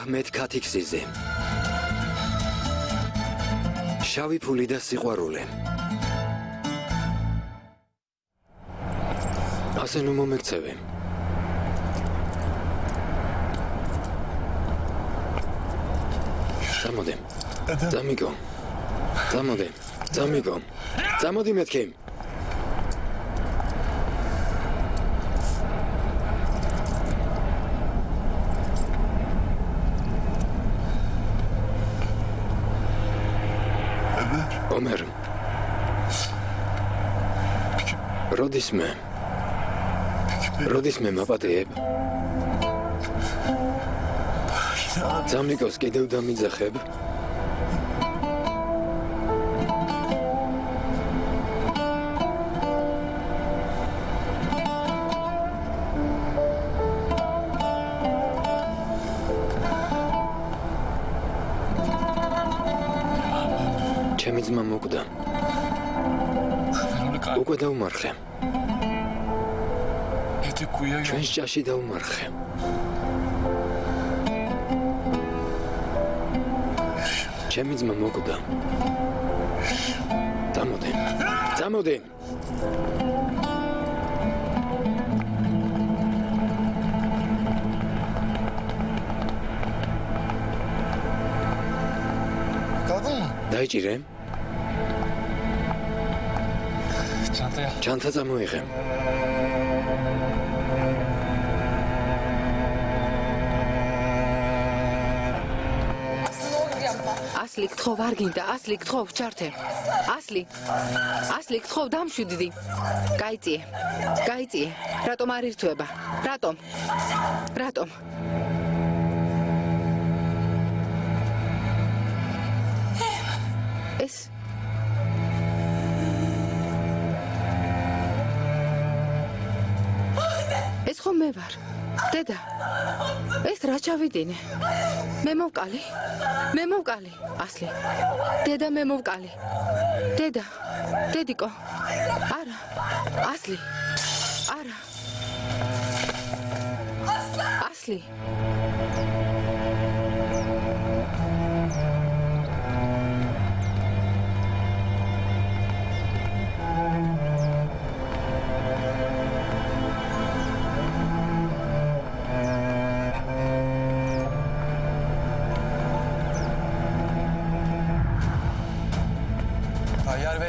აჰმედ ქათიქსიძე. შავი ფული და სიყვარული. ასე ნუ მომექცევი. წამოდი. წამიგო. წამოდი. წამიგო. წამოდი მეთქი. ომერ. როდის მე მაპატიებ? წამიგოს კიდევ დამიძახებ? ჩემი ძმა მოკვდა. უკვე დაუმარხე. ჩვენს ჭაში დაუმარხე. ჩემი ძმა მოკვდა. წამოდი. წამოდი. დაიჭირე? ჩანთა წამოიღე. ასლი გთხოვ არ გინდა, ასლი გთხოვ ჩართე. ასლი გთხოვ დამშვიდდი. გაიწიე. რატომ არ ირთვება? რატომ? ეს ხომ მე ვარ. დედა. ეს რა ჩავიდინე? მე მოვკალი. ასლი. დედა მე მოვკალი. დედა. დედიკო. არა. ასლი. არა. ასლი.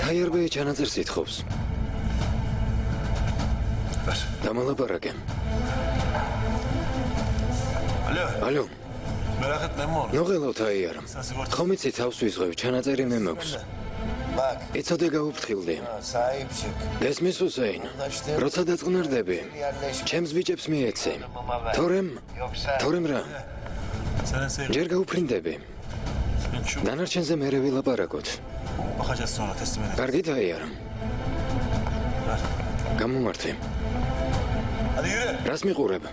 აიარბე ჩანაწერს ითხოვს. დამალაპარაკე. ალო. ნოღელავთ აიარამ. ხომ იცი თავს ვიზღვევ, ჩანაწერი მე მაქვს. იცოდე გაუფრთხილდი. გესმის ჰუსეინ? როცა დაწყნარდები, ჩემს ბიჭებს მიეცე. თორემ რა? ჯერ გაუფრინდები. დანარჩენზე მერე ვილაპარაკოთ. კარგით აიარამ. გამომართე. რას მიყურებ?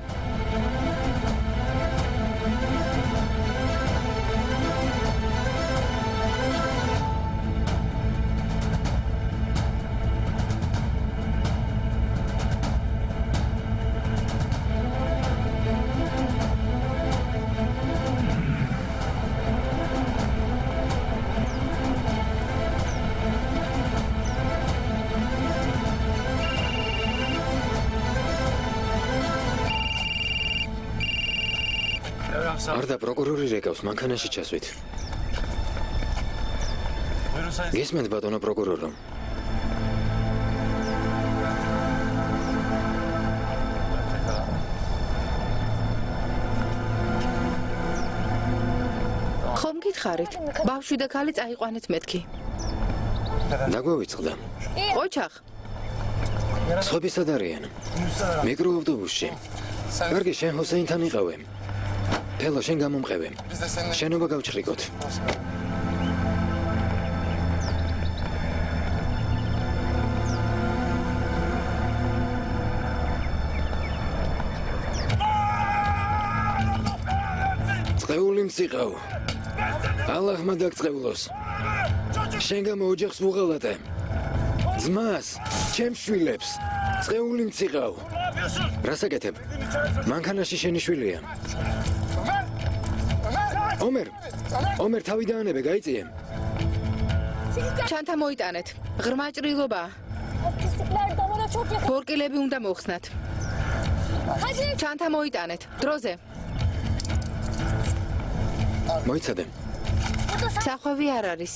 არდა პროკურორი რეკავს მანქანაში ჩასვით. გესმენთ ბატონო პროკურორო? ხომ გითხარით? ბავშვი და ქალი წაიყვანეთ მეთქი. დაგვევიწყდა. ყოჩახ. სხვები სად არიან? მიკროავტობუსში. კარგი, შენ ჰუსეინთან იყავე. თელო, შენ გამომყევე. შენობა გავჩხრიკოთ. წყეული მციყავ. ალლაჰმა დაგწყევლოს. შენ გამო ოჯახს ვუღალატე. ძმას, ჩემს შვილებს. წყეული მციყავ. რას აკეთებ? მანქანაში შენი შვილია. ომერ თავი დაანებე, გაიწიე. ჩანთა მოიტანეთ. ღრმა ჭრილობაა. ბორკილები უნდა მოხსნათ. ჩანთა მოიტანეთ. დროზე. მოიცადე. სახვევი არ არის.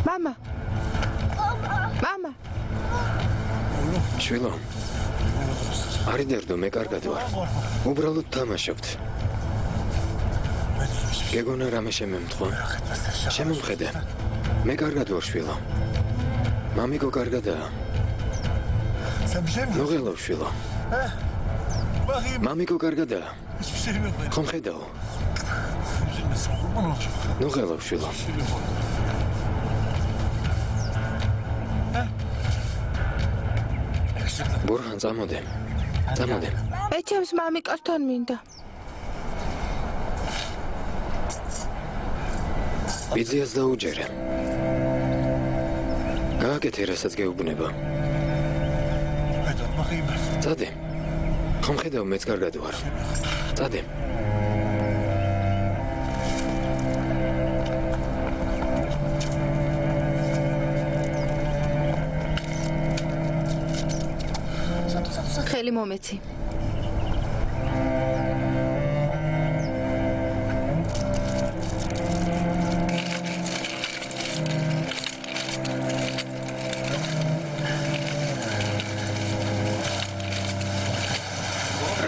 მამა. შვილო. არ იდერდო, მე კარგად ვარ. უბრალოდ თამაშობთ. გეგონა რამე შემემთხვა? შემომხედე. მე კარგად ვარ, შვილო. მამიკო კარგადაა. ნუ ღელავ, შვილო. მამიკო კარგადაა. ხომ ხედავ? ნუ ღელავ, შვილო. ბურჰან, წამოდე. ეჩემს მამიკასთან მინდა. ბიძიას დაუჯერე. გააკეთე, რასაც გეუბნება. წადე. ხომ ხედავ, მეც კარგად ვარ. წადე. ხელი მომეცი.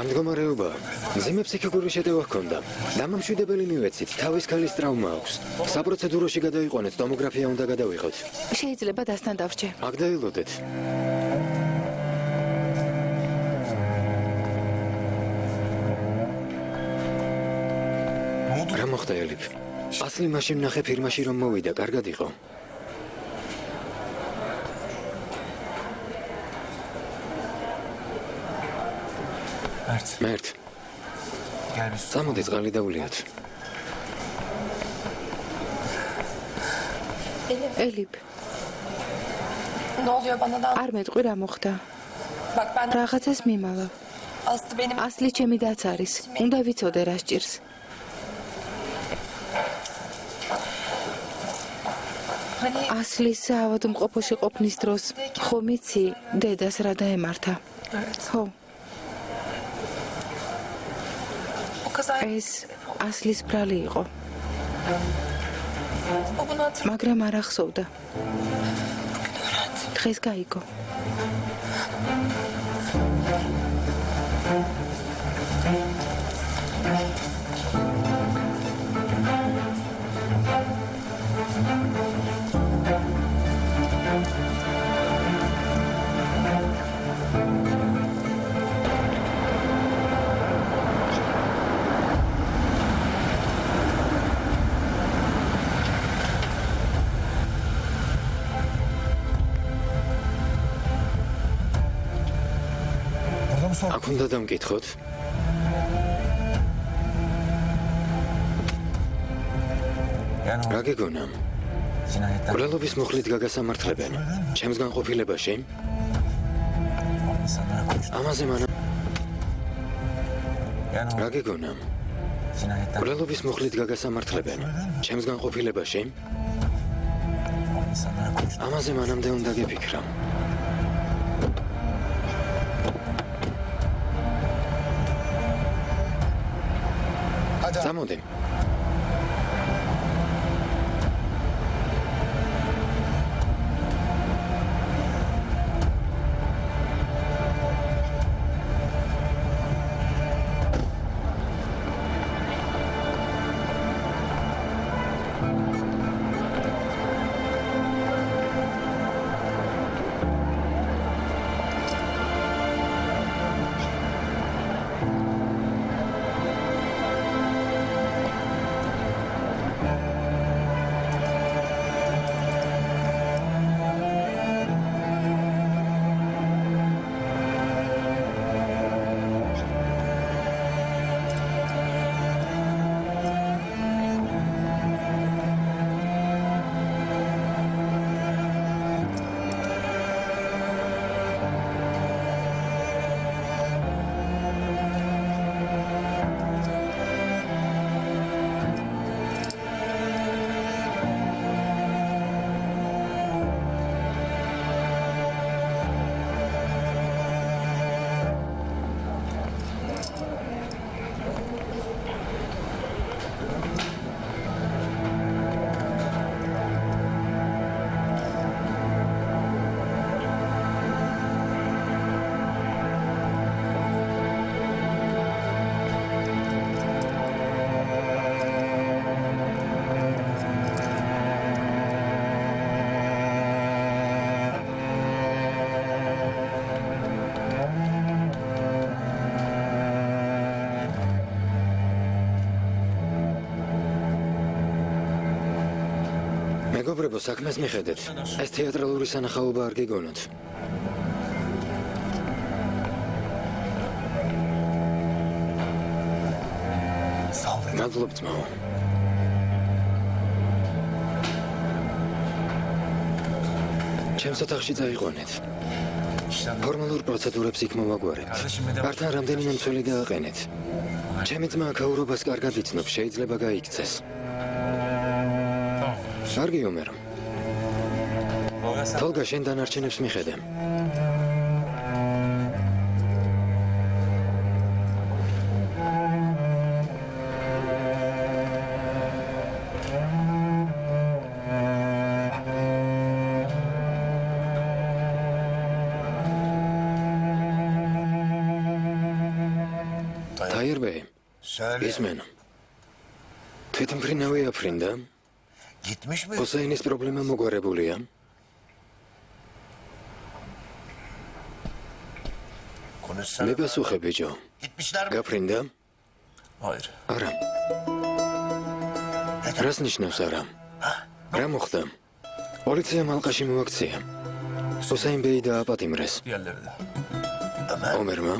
მდგომარეობა. მძიმე ფსიქიკური შეტევა ჰქონდა. დამამშვიდებელი მივეცით, თავის ქალის ტრავმა აქვს. საპროცედუროში გადაიყვანეთ, ტომოგრაფია უნდა გადავიღოთ. შეიძლება დასთან დავრჩე. აქ დაილოდეთ. რა მოხდა, ელიფ? ასლი მაშინ ნახე ფირმაში რომ მოვიდა, კარგად იყო. მერტ. წამოდი წყალი დავულიოთ. ელიფ. არ მეტყვი რა მოხდა. რაღაცას მიმალავ. ასლი ჩემი დაც არის. უნდა ვიცოდე რა სჭირს. ასლის საავადმყოფოში ყოფნის დროს ხომ იცი დედას რა დაემართა? ხო. ეს ასლის ბრალი იყო. მაგრამ არ ახსოვდა. დღეს გაიგო. აქ უნდა დამკითხოთ. რა გეგონა? მკვლელობის მუხლით გაგასამართლებენ. ჩემს განყოფილებაში? ამაზე მანამ. რა გეგონა? მკვლელობის მუხლით გაგასამართლებენ. ჩემს განყოფილებაში? ამაზე მანამდე უნდა გეფიქრა. წამოდი. მეგობრებო, საქმეს მიხედეთ. ეს თეატრალური სანახაობა არ გიგონოთ. მადლობ ძმაო. ჩემს ოთახში წაიყვანეთ. ფორმალურ პროცედურებს იქ მოვაგვარებთ. ართან რამდენიმე მცველი გააყენეთ. ჩემი ძმა აქაურობას კარგად იცნობს, შეიძლება გაიქცეს. კარგი ომერო. თოლგა შენ დანარჩენებს მიხედე. თაიერბე, ისმენო. თვითმფრინავი აფრინდა? Gitmiş mi? ჰუსეინის პრობლემა მოგვარებულია. Konuşsana. მიპასუხე ბიჭო. Gitmişler mi? გაფრინდა? Hayır. არა. რას ნიშნავს არა? რა მოხდა? პოლიციამ ალყაში მოაქცია. ჰუსეინ ბეი დააპატიმრეს. Diğerleri de. ომერმა?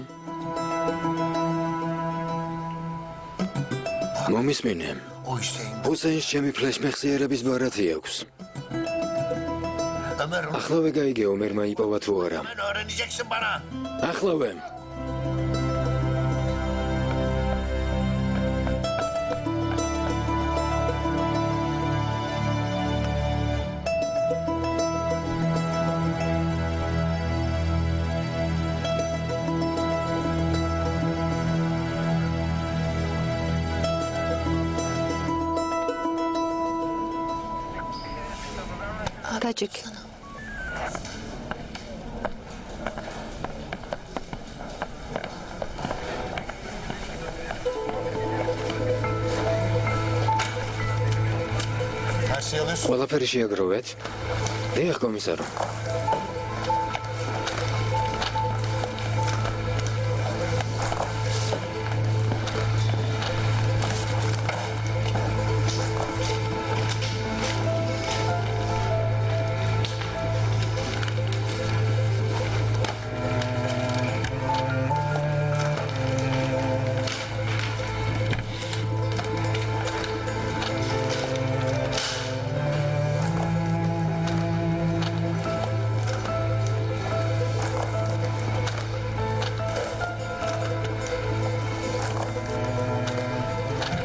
მომისმინე. O Hüseyin. ჰუსეინს ჩემი ფლეშმეხსიერების ბარათი აქვს. Ömer onu ახლავე გაიგე ომერმა იპოვა თუ არა. hemen öğreneceksin bana. ახლავე. დაჭიქ. Her şeyi alıyorsun. ყველაფერი შეაგროვეთ? დიახ, კომისარო.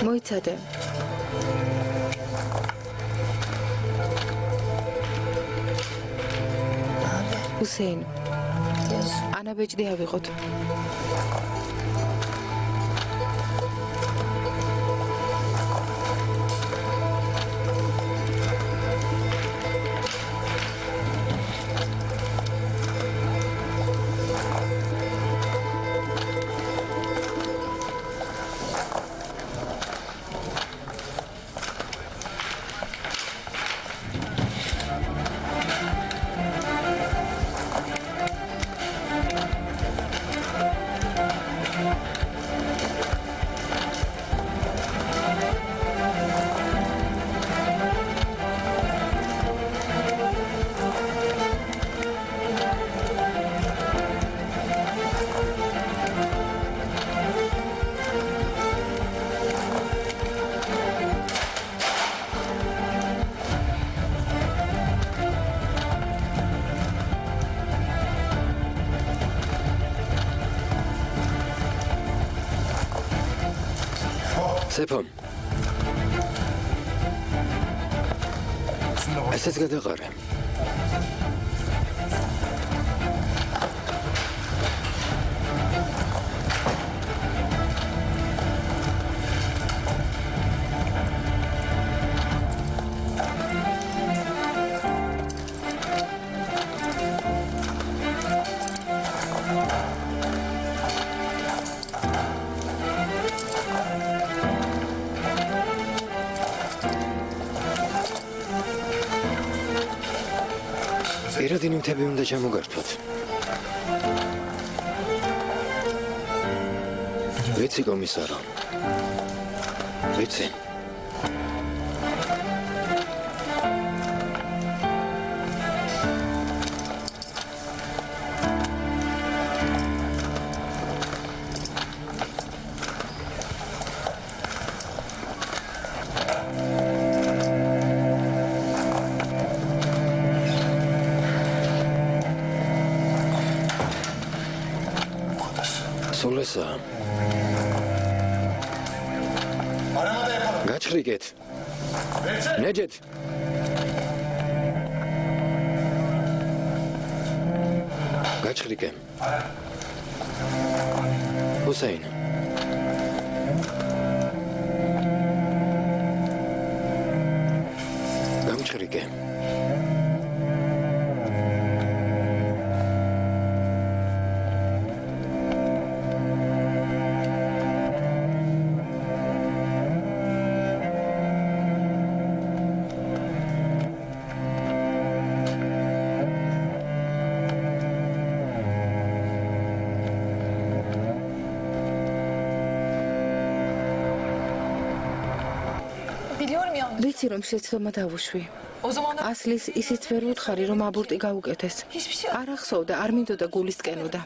მოიცადე. ჰუსეინ. ანა ბეჭდი ავიღოთ. სეფო. ესეც გადაყარე. პირადი ნივთები უნდა ჩამოგართვათ. ვიცი კომისარო. ვიცი. სულ ესაა. Arama da yapalım. გაჩხრიკეთ. ნეჯეთ. გაჩხრიკე. ჰუსეინ. გამჩხრიკე. ვიცი რომ შეცდომა დავუშვი. ასლის ისიც ვერ ვუთხარი რომ აბორტი გაუკეთეს. არ ახსოვდა, არ მინდოდა გულის ტკენოდა.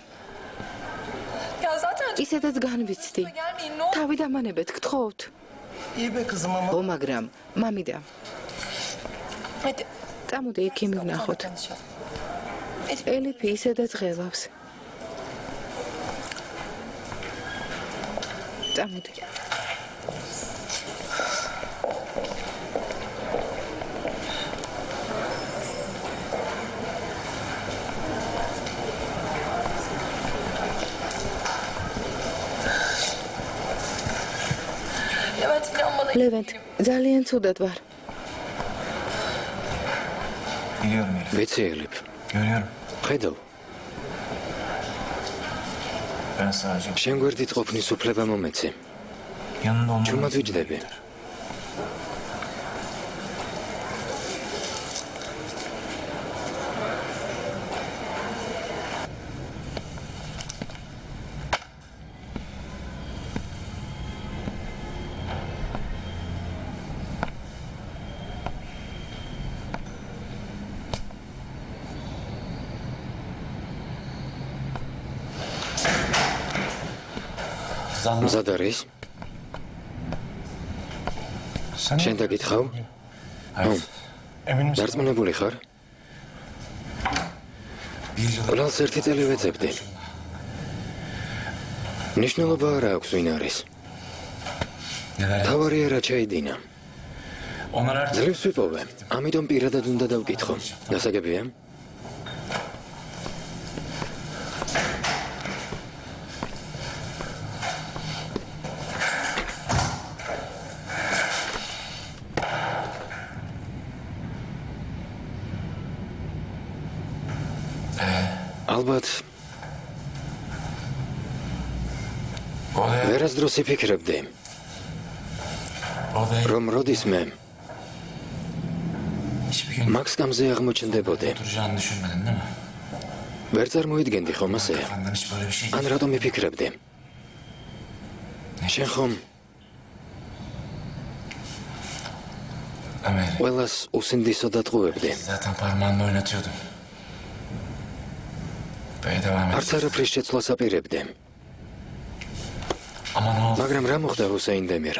ისედაც განვიცდი. თავი დამანებეთ, გთხოვთ. İyi be kızım ama. ო მაგრამ, მამიდა, წამოდი იქ მივნახოთ. ელიფი ისედაც ღელავს. წამოდი. ლევენტ, ძალიან ცუდად ვარ. Biliyorum Elif. ვიცი ელიფ. Görüyorum. ხედავ. Ben sadece შენ გვერდით ყოფნის უფლება მომეცი. yanında olmam. ჩუმად ვიჯდები. მზად არის? შენ დაგითხავ? Emin misin? დარწმუნებული ხარ? Bir yıl ყველს ერთი წელი ვეძებდი. ნიშნულობა არ აქვს ვინ არის. neler? თავარია რა ჩაიდინა. Onlar her ძლივს ვიპოვე, ამიტომ პირადად უნდა დავკითხო. გასაგებია? ალბათ odaya ვერასდროს იფიქრებდი, რომ როდის მე hiçbir gün მაქს გამზე აღმოჩნდებოდი. oturacağını düşünmedin değil mi? ვერ წარმოიდგენდი ხომ ასე? Kafandan hiç böyle bir şey ან რატომ იფიქრებდი? შენ ხომ Ömer, ყველას უსინდისო დატყუებდი. zaten parmağınla oynatıyordun. Böyle devam et. არც არაფრის შეცვლას აპირებდი. Ama ne oldu? მაგრამ რა მოხდა ჰუსეინ დემირ?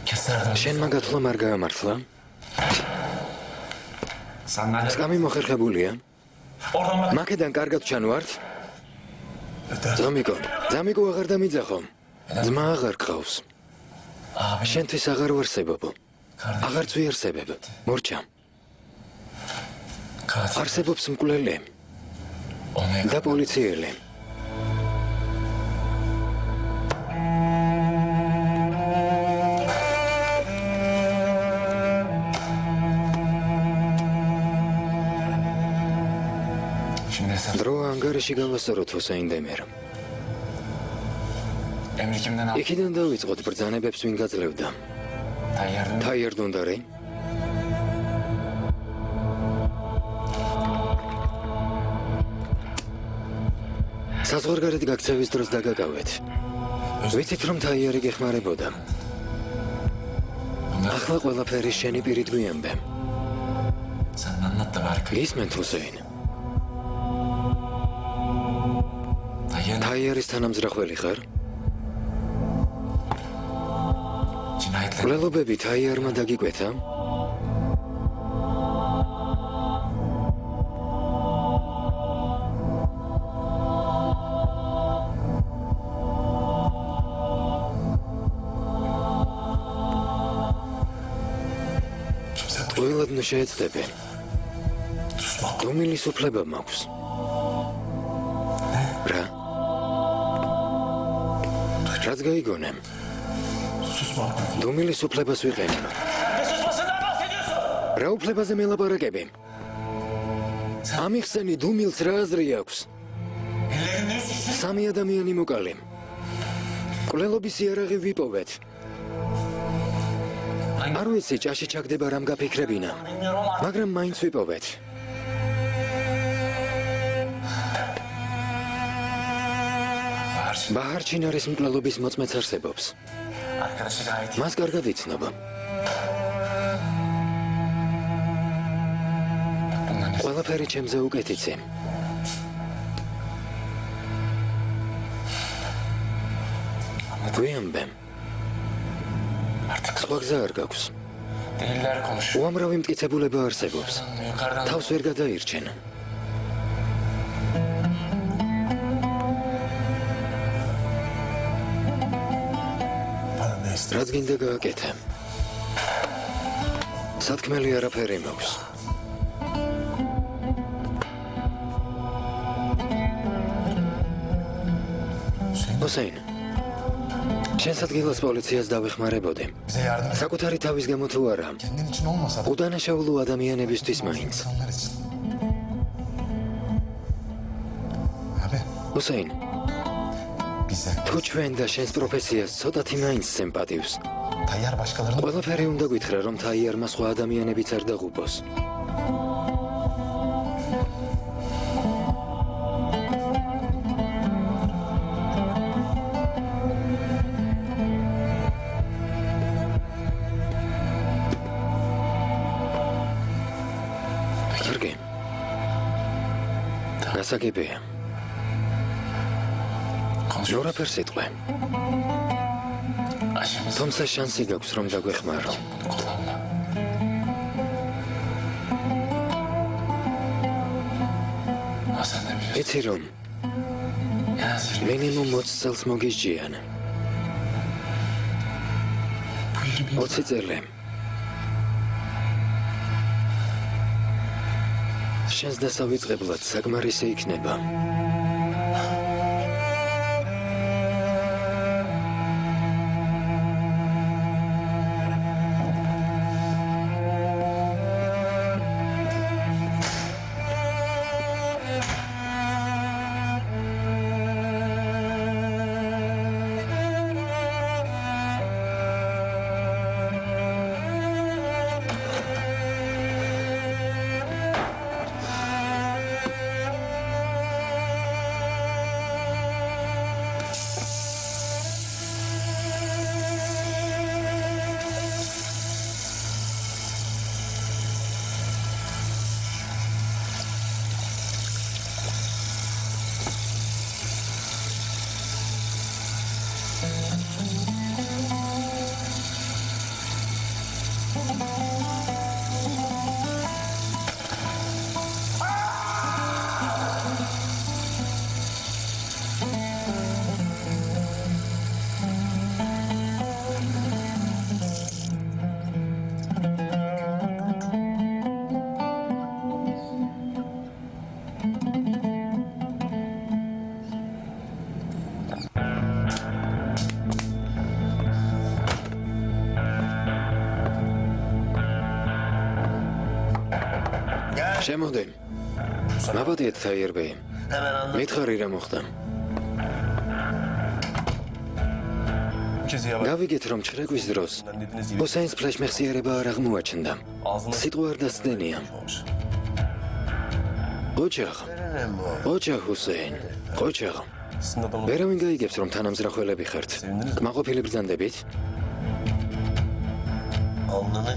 Keserdim. შენ მაგათვლამ არ გაამართლა? Sandalye. სკამი მოხერხებულია? Oradan bak. მაკედან კარგად ჩანვართ? ზამიკო აღარ დამიძახო. ძმა აღარ გყავს. Abi. შენთვის აღარ ვარსებობ. Kardeşim. აღარც ვიარსებებ. მორჩა. Katil. არსებობს მკვლელი Onu და პოლიციელი. Şimdi hesap. დრო ანგარიში გავასწოროთ ჰუსეინ დემირ. Emri kimden aldın? იქიდან დავიწყოთ ბრძანებებს ვინ გაძლევდა. Tayyardım. თაიერ დუნდარი? საზღვარგარეთ გაქცევის დროს დაგაკავეთ. ვიცით რომ თაიერი გეხმარებოდა. ახლა ყველაფერი შენი პირით გვიამბე. Sen anlat da bari. გისმენთ ჰუსეინ? Tayyar. თაიერის თანამძრახველი ხარ? Cinayetler. მკვლელობები თაიერმა დაგიკვეთა? ტყუილად ნუ შეეცდები. დუმილის უფლება მაქვს. რა? რაც გაიგონემ? დუმილის უფლებას ვიყენებ. რა უფლებაზე მელაპარაკები? ამიხსენი დუმილს რა აზრი აქვს? სამი ადამიანი მოკალე. კვლელობის იარაღი ვიპოვეთ. არ ვიცი ჭაში ჩაგდება რამ გაფიქრებინა, მაგრამ მაინც ვიპოვეთ. ბაჰარჩინარის მკვლელობის მოწმეც არსებობს. მას კარგად იცნობა. ყველაფერი ჩემზე უკეთიცი. გვიამბე. სხვა გზა არ გაქვს. უამრავი მტკიცებულება არსებობს. თავს ვერ გადაირჩენ. რაც გინდა გააკეთე. სათქმელი არაფერი მაქვს. ჰუსეინ, შენს ადგილას პოლიციას დავეხმარებოდი. საკუთარი თავის გამო თუ არა, უდანაშაულო ადამიანებისთვის მაინც. ჰუსეინ, თუ ჩვენ და შენს პროფესიას ცოტათი მაინც სიმპათიებს. ყველაფერი უნდა გითხრა, რომ თაიარმა სხვა ადამიანებიც არ დაღუპოს. კარგი. გასაგებია. ნორაფერს იტყვე. თუმცა შანსი გაქვს რომ დაგვეხმარო. იცი რომ მინიმუმ 20 წელს მოგისჯიან. 20 წელი. შენს დასავიწყებლად საკმარისი იქნება. შემოდე. მაბადიეთ თაიერბეი. მითხარი რა მოხდა. გავიგეთ რომ ჩრეკვის დროს ჰუსეინს ფლეშმეხსიერება არ აღმოაჩნდა. სიტყვა არ დასდენია. ოჯახ ჰუსეინ. ოჯახ. ვერავინ გაიგებს რომ თანამზრახველები ხართ. კმაყოფილი ბრძანდებით?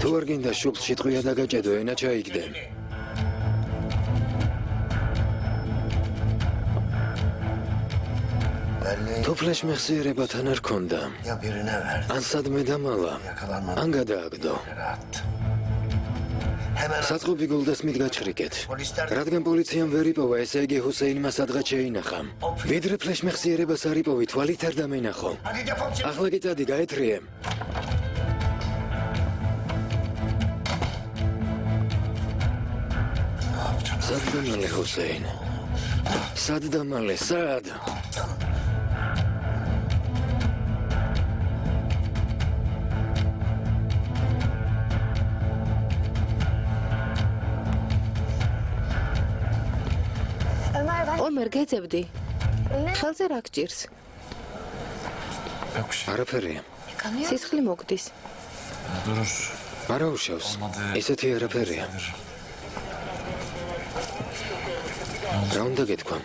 თუ არ გინდა შუბლში ტყვია დაგაჭედო, ენა ჩაიგდე. თუ ფლეშმეხსიერებათან არ ქონდა, ან სადმე დამალა, ან გადააგდო. საწყობი გულდასმით გაჩრიკეთ. რადგან პოლიციამ ვერ იპოვა, ესე იგი ჰუსეინმა სადღაც შეინახა. ვიდრე ფლეშმეხსიერებას არ იპოვი, თვალით არ დამენახო. ახლა კი წადი, გაეთრიე. სადამალე ჰუსეინ. სადამალე, სად? ომერ, გეძებდი. ხელზე რა გჭირს? არაფერია. სისხლი მოგდის. არა უშავს. ისეთი არაფერია. რა უნდა გეთქვა?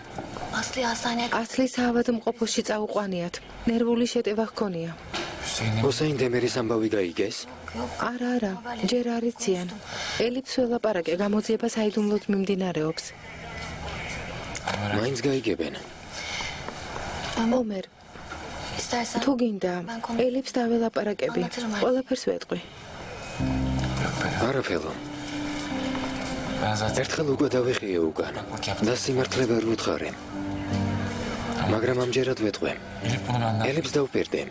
ასლის ავადმყოფოში წაუყვანიათ. ნერვული შეტევა ჰქონია. ჰუსეინ დემერის ამბავი გაიგეს? არა, ჯერ არ იციან. ელიფს ველაპარაკე, გამოძიება საიდუმლოდ მიმდინარეობს. მაინც გაიგებენ. ომერ, თუ გინდა, ელიფს დაველაპარაკები. ყველაფერს ვეტყვი. არაფერო. ერთხელ უკვე დავიხიე უკან და სიმართლე ვერ ვუთხარი. მაგრამ ამჯერად ვეტყვი. ელიფს დავპირდი.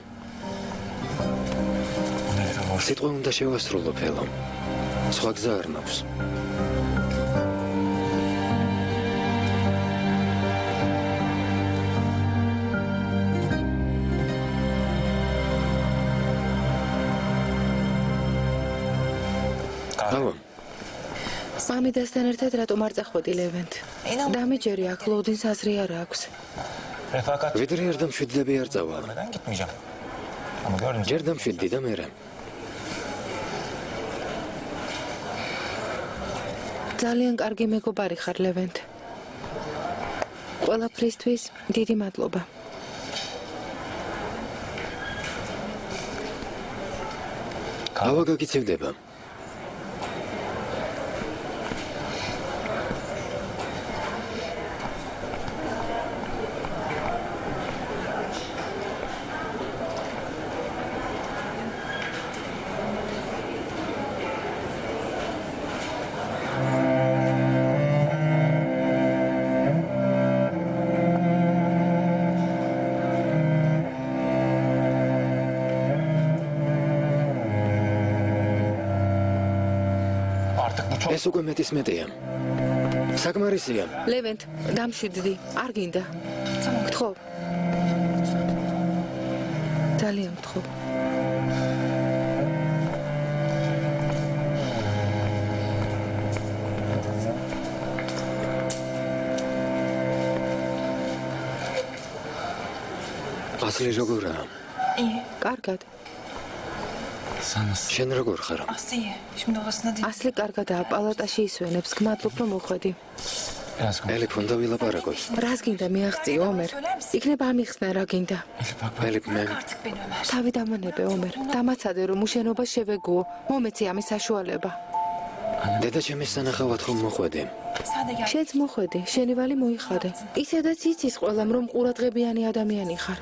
სიტყვა უნდა შევასრულო ფელო. სხვა გზა არ მაქვს. მამიდასთან ერთად რატომ არ წახვედი ლევენტ? დამიჯერი აქ ლოდინს აზრი არ აქვს. ვიდრე არ დამშვიდდები არ წავალ. ჯერ დამშვიდდი და მერე. ძალიან კარგი მეგობარი ხარ ლევენტ. ყველაფრისთვის დიდი მადლობა. ავა გაგიცევდება. ეს უკვე მეტის მეტია. საკმარისია. ლევენტ, დამშვიდდი, არ გინდა. გთხოვ. ძალიან გთხოვ. ასლი როგორაა? კარგად. შენ როგორ ხარ? ასლი კარგადაა, პალატაში ისვენებს, გმადლობ რომ მოხვედი. ელიფ უნდა ვილაპარაკოთ. რას გინდა მიაღწიო, ომერ? იქნება ამიხსნა რა გინდა. ელიფ მე თავი დამონებე, ომერ. დამაცადე რომ უშენობა შევეგუო. მომეცი ამის საშუალება. დედა ჩემის სანახავად ხომ მოხვედი. შენც მოხვედი, შენი ვალი მოიხადე. ისედაც იცის ყველამ რომ ყურადღებიანი ადამიანი ხარ.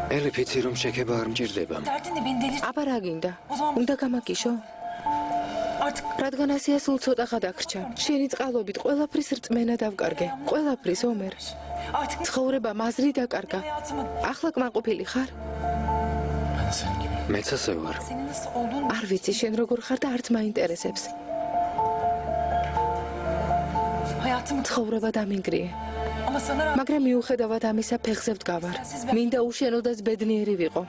ელიფ იცი რომ შექება არ მჭირდება. აბა რა გინდა? უნდა გამაკიშო? რადგან ასია სულ ცოტა გადაგრჩა. შენი წყალობით ყველაფრის რწმენა დავკარგე. ყველაფრის, ომერ. ცხოვრება მაზრი დაკარგა. ახლა კმაყოფილი ხარ? მეც ასე ვარ. არ ვიცი შენ როგორ ხარ და არც მაინტერესებს. ცხოვრება დამინგრიე. მაგრამ მიუხედავად ამისა ფეხზე ვდგავარ. მინდა უშენოდაც ბედნიერი ვიყო.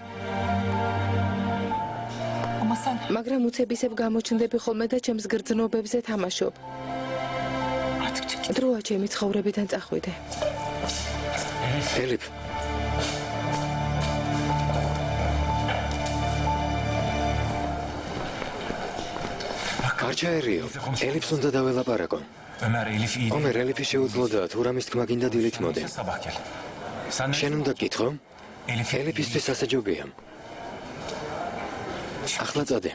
მაგრამ უცებისებ გამოჩნდები ხოლმე და ჩემს გრძნობებზე თამაშობ. დროა ჩემი ცხოვრებიდან წახვიდე. ელიფ არ ჩაერიო. ელიფს უნდა დაველაპარაკო. ომერ, ელიფი შეუძლოდაა, თუ რამის თქმა გინდა დილით მოდი. შენ უნდა გკითხო? ელიფისთვის ასე ჯობია. ახლა წადე.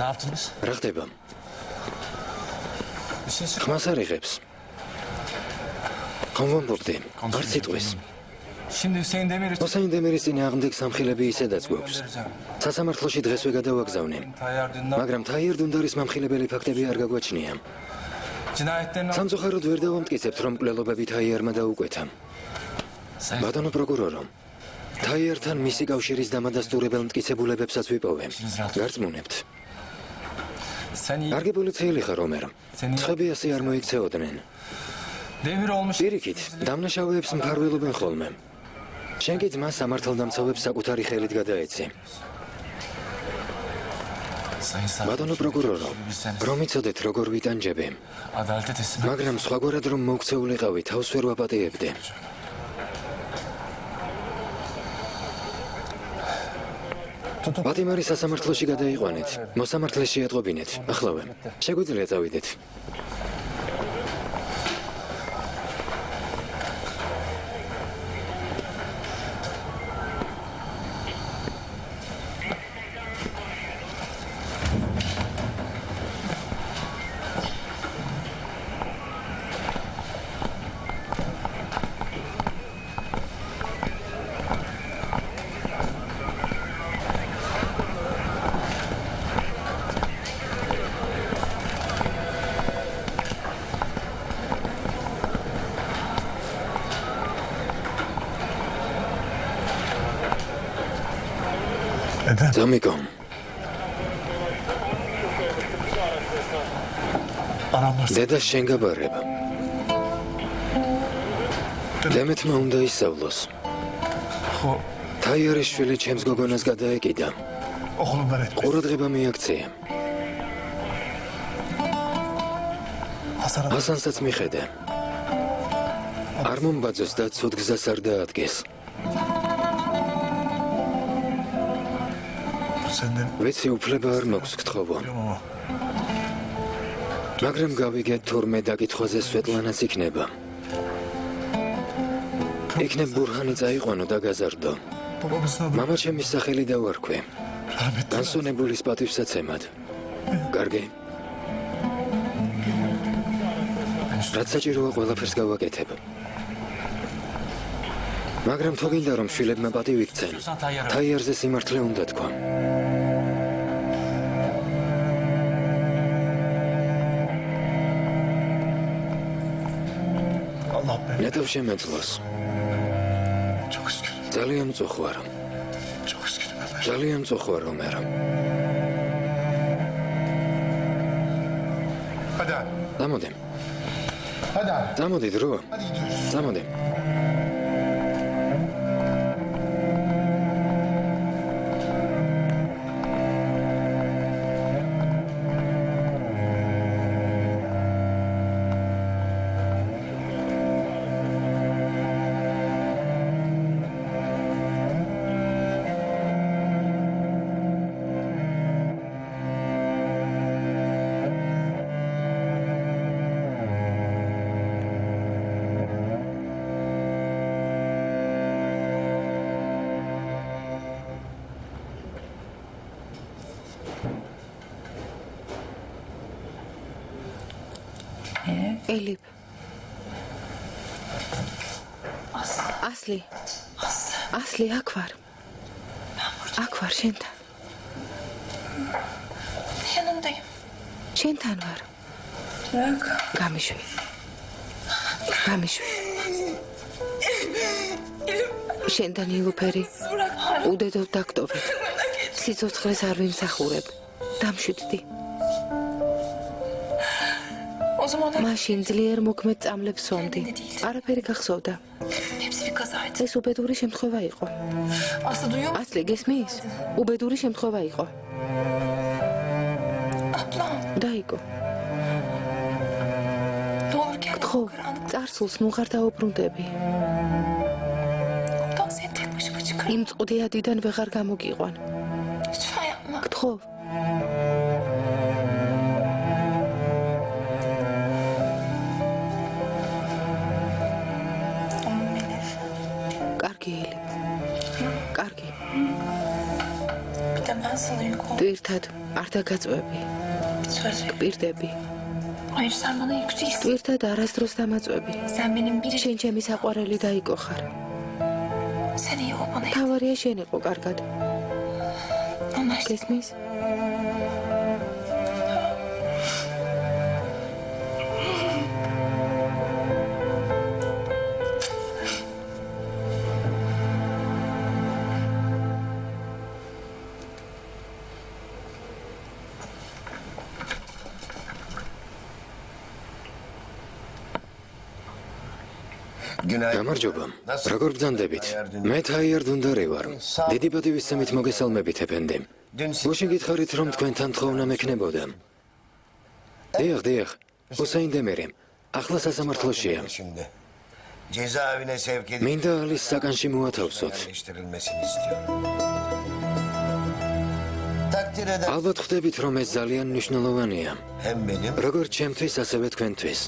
დაავთნის? რა ხდება? ისე ხმას არ იღებს. ხომ ვამბობდი, არ სიტყვის. Şimdi Hüseyin Demir'i ოსაინ დემირის წინააღმდეგ სამხილები ისედაც გვაქვს. სასამართლოში დღესვე გადავაგზავნე. Tayyar Dündar მაგრამ თაიერ დუნდარის მომხილებელი ფაქტები არ გაგვაჩნია. cinayetlerin სამწუხაროდ ვერ დავამტკიცებთ, რომ მკვლელობები თაიერმა დაუკვეთა. ბატონო პროკურორო, თაიერთან მისი კავშირის დამადასტურებელ მტკიცებულებებსაც ვიპოვე. გარწმუნებთ. sen iyi კარგი პოლიციელი ხარ, ომერ. ცხები ასე არ მოიქცეოდნენ. Demir olmuş. პირიქით, დამნაშავეებს მფარველობენ ხოლმე. შენ კი ძმას სამართალდამცავებს საკუთარი ხელით გადაეცი. Sayın Savcı. ბატონო პროკურორო, რომ იცოდეთ როგორ ვიტანჯები, Adalete teslim. მაგრამ სხვაგვარად რომ მოქცეულიყავი, თავს ვერ ვაპატიებდი. პატიმარი სასამართლოში გადაიყვანეთ. მოსამართლეში ეტყობინეთ. ახლავე. შეგვიძლია წავიდეთ. ზამიკო, Anamlar. დედა შენ გაბარება. დემეთმა უნდა ისწავლოს. Xo, თაიერის შვილი ჩემს გოგონას გადაეკიდა. oğlumlar etmez. ყურადღება მიაქცია. Hasan ასანსაც მიხედე. არ მომბაძოს და ცუდ გზას არ დაადგეს. senden ვიცი, უფლება არ მაქვს გთხოვო. ama მაგრამ გავიგე თურმე დაკითხვაზე სვეტლანაც იქნება. იქნებ ბურჰანი წაიყვანო და გაზარდო. babamızın adı მამა ჩემის სახელი დავარქვი. rahmetli. განსუნებულის პატივსაცემად. კარგი. რაც საჭიროა ყველაფერს გავაკეთებ. მაგრამ თუ გინდა რომ შვილებმა პატივი იქცენ, თაიერზე სიმართლე უნდა თქვა. Allah be. ნეტავ შემეძლოს. Çok üzgünüm. ძალიან მწუხვარ. Çok üzgünüm Ömer. ძალიან მწუხვარ, ომერ. Hadi abi. წამოდი. Hadi abi. წამოდი დრო. Hadi gidiyoruz. წამოდი. ელიფ. ასლი. ასლი, აქ ვარ. აქ ვარ შენთან. Yanındayım. შენთან ვარ. Bırak. გამიშვი. გამიშვი. შენთან ილუფერი. Bırak. უდედოდ დაგტოვეთ. სიცოცხლეს არ ვიმსახურებ. დამშვიდდი. O zamanlar მაშინ ძლიერ მოქმედ წამლებს ვომდი. არაფერი გახსოვდა. hepsi bir kazaydı. ეს უბედური შემთხვევა იყო. Aslı duyuyor musun? ასლი, გესმის? უბედური შემთხვევა იყო. Ablam. დაიგო. Ne olur gel. ხო, Karanlık. წარსულს ნუ ხარ დაუბრუნდები. Oradan seni tek başıma çıkar. იმ წყდიადიდან ვეღარ გამოგიყვან. Lütfen yapma. გთხოვ. კარგი ელი. კარგი. Bitemez. Nasıl uyku? Twirtad არ დაგაწვევი. Söz ver. Პირდები. Hayır sen bana yükseksin. Twirtad არასდროს დამაწვევი. Sen benim bir შენ ჩემი საყვარელი და იყო ხარ. Sen iyi ol bana. თავარია შენ იყო კარგად. Anlaştık. გესმის? გამარჯობა. როგორ ბრძანდებით? მე თაიარ დუნდარი ვარ. დიდი პატივისცემით მოგესალმებით, ეფენდი. გუშინ გითხარით, რომ თქვენთან თხოვნა მექნებოდა. დიახ. ჰუსეინ დემერი. ახლა სასამართლოშია. Şimdi cezaevine sevk edilip მინდა ალის საკანში მოათავსოთ. yerleştirilmesini istiyorum. Takdir eder. ალბათ ხვდებით, რომ ეს ძალიან მნიშვნელოვანია. Hem benim როგორც ჩემთვის, ასევე თქვენთვის.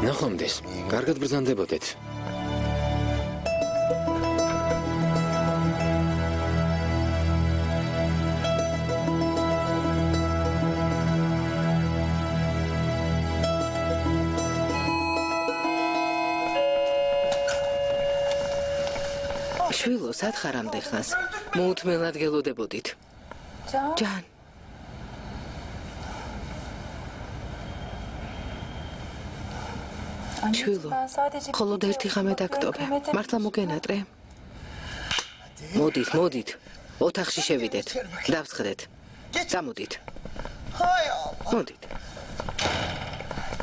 ნახვამდის. კარგად ბრძანდებოდეთ. შვილო, სათხარ ამდე ხანს. მოუთმელად გელოდებოდით. ჯან. შვილო, მხოლოდ ერთი ღამე დაგტოვე. მართლა მოგენატრე? მოდით. ოთახში შევიდეთ. დავსხდეთ. წამოდით. მოდით.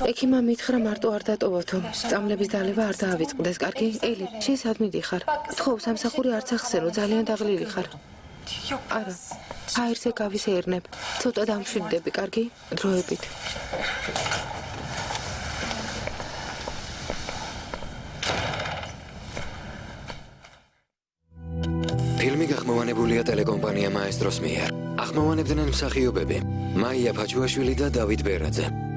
ექიმა მითხრა მარტო არ დატოვოთო. წამლების დალევა არ დაავიწყდეს, კარგი? ელი, შენ სად მიდიხარ? თხოვ, სამსახური არც ახსენო, ძალიან დაღლილი ხარ. არა. აირზე გავისეირნებ. ცოტა დამშვიდდები, კარგი? დროებით. ფილმი გახმოვანებულია ტელეკომპანია მაესტროს მიერ. ახმოვანებდნენ მსახიობები: მაია ფაჩუაშვილი და დავით ბერაძე.